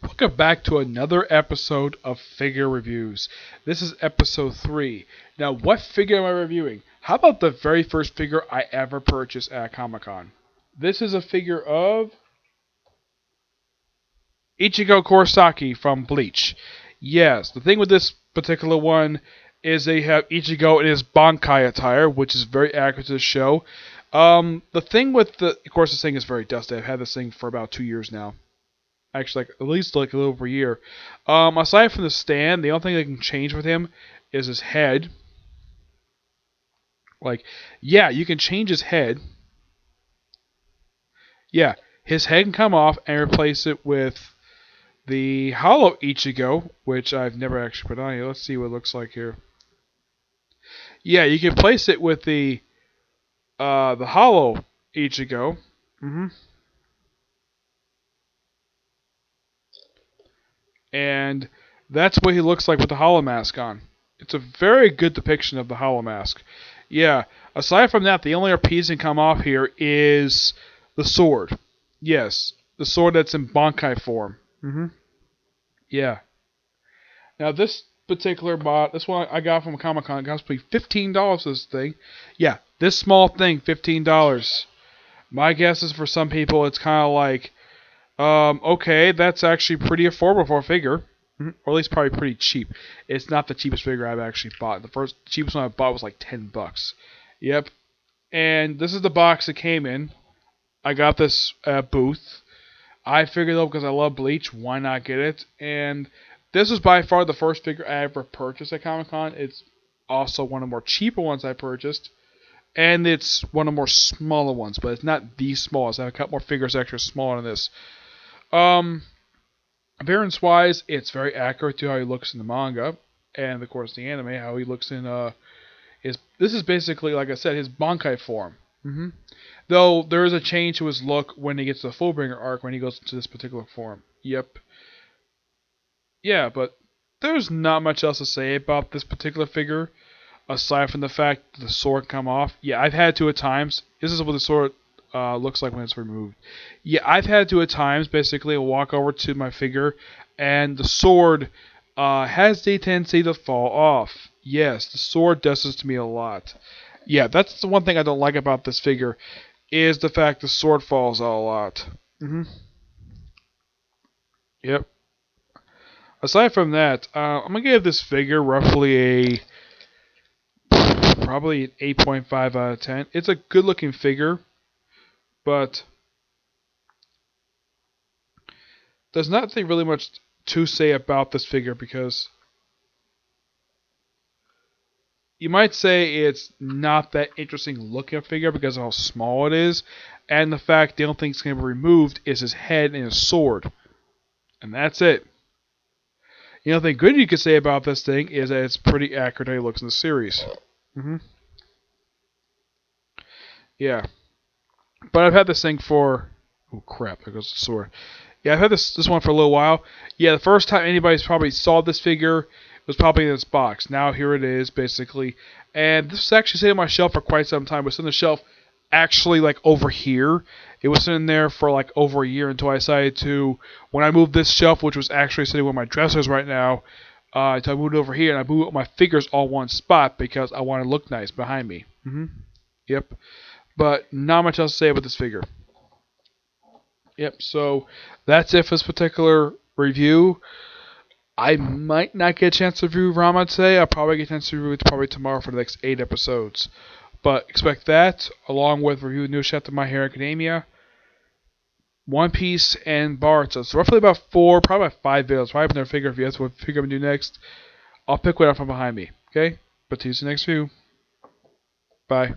Welcome back to another episode of Figure Reviews. This is episode 3. Now, what figure am I reviewing? How about the very first figure I ever purchased at Comic-Con? This is a figure of Ichigo Kurosaki from Bleach. Yes, the thing with this particular one is they have Ichigo in his Bankai attire, which is very accurate to the show. The thing with of course, this thing is very dusty. I've had this thing for about 2 years now. Actually, at least a little over a year. Aside from the stand, the only thing that can change with him is his head. Yeah, you can change his head. Yeah, his head can come off and replace it with the hollow Ichigo, which I've never actually put on here. Let's see what it looks like here. Yeah, you can place it with the hollow Ichigo. And that's what he looks like with the hollow mask on. It's a very good depiction of the hollow mask. Yeah, aside from that, the only other piece that can come off here is the sword. Yes, the sword that's in Bankai form. Yeah. Now this particular bot, this one I got from Comic Con, it cost me $15 for this thing. Yeah, this small thing, $15. My guess is for some people it's kind of like, okay, that's actually pretty affordable for a figure. Or at least probably pretty cheap. It's not the cheapest figure I've actually bought. The cheapest one I bought was like $10. Yep. And this is the box it came in. I got this at booth. I figured though, because I love Bleach, why not get it? And this is by far the first figure I ever purchased at Comic Con. It's also one of the more cheaper ones I purchased. And it's one of the more smaller ones, but it's not the smallest. I have a couple more figures extra smaller than this. Appearance-wise, it's very accurate to how he looks in the manga, and of course the anime, how he looks in this is basically, like I said, his Bankai form. Though there is a change to his look when he gets to the Fullbringer arc when he goes into this particular form. Yep. Yeah, but there's not much else to say about this particular figure, aside from the fact that the sword come off. Yeah, I've had to at times. This is what the sword looks like when it's removed. Yeah, I've had to at times basically walk over to my figure and the sword has the tendency to fall off. Yes, the sword does this to me a lot. Yeah, that's the one thing I don't like about this figure is the fact the sword falls out a lot. Yep. Aside from that, I'm gonna give this figure roughly probably an 8.5 out of 10. It's a good looking figure, but there's not really much to say about this figure because you might say it's not that interesting looking figure because of how small it is, and the fact the only thing that's going to be removed is his head and his sword. And that's it. The only thing good you could say about this thing is that it's pretty accurate how he looks in the series. Yeah. But I've had this thing for... Oh crap, there goes the sword. Yeah, I've had this one for a little while. Yeah, the first time anybody's probably saw this figure was probably in this box. Now here it is, basically. And this was actually sitting on my shelf for quite some time. It was on the shelf actually like over here. It was sitting there for like over a year until I decided to, when I moved this shelf, which was actually sitting where my dresser is right now, until I moved it over here, and I moved my figures all one spot because I want to look nice behind me. Yep. But not much else to say about this figure. Yep, so that's it for this particular review. I might not get a chance to review Rama today. I'll probably get a chance to review it probably tomorrow for the next 8 episodes. But expect that, along with review new chapter of My Hero Academia, One Piece, and Boruto. So roughly about 4, probably about 5 videos. Probably never figure if you ask what figure I'm going to do next. I'll pick one up from behind me. Okay? But to you the next view. Bye.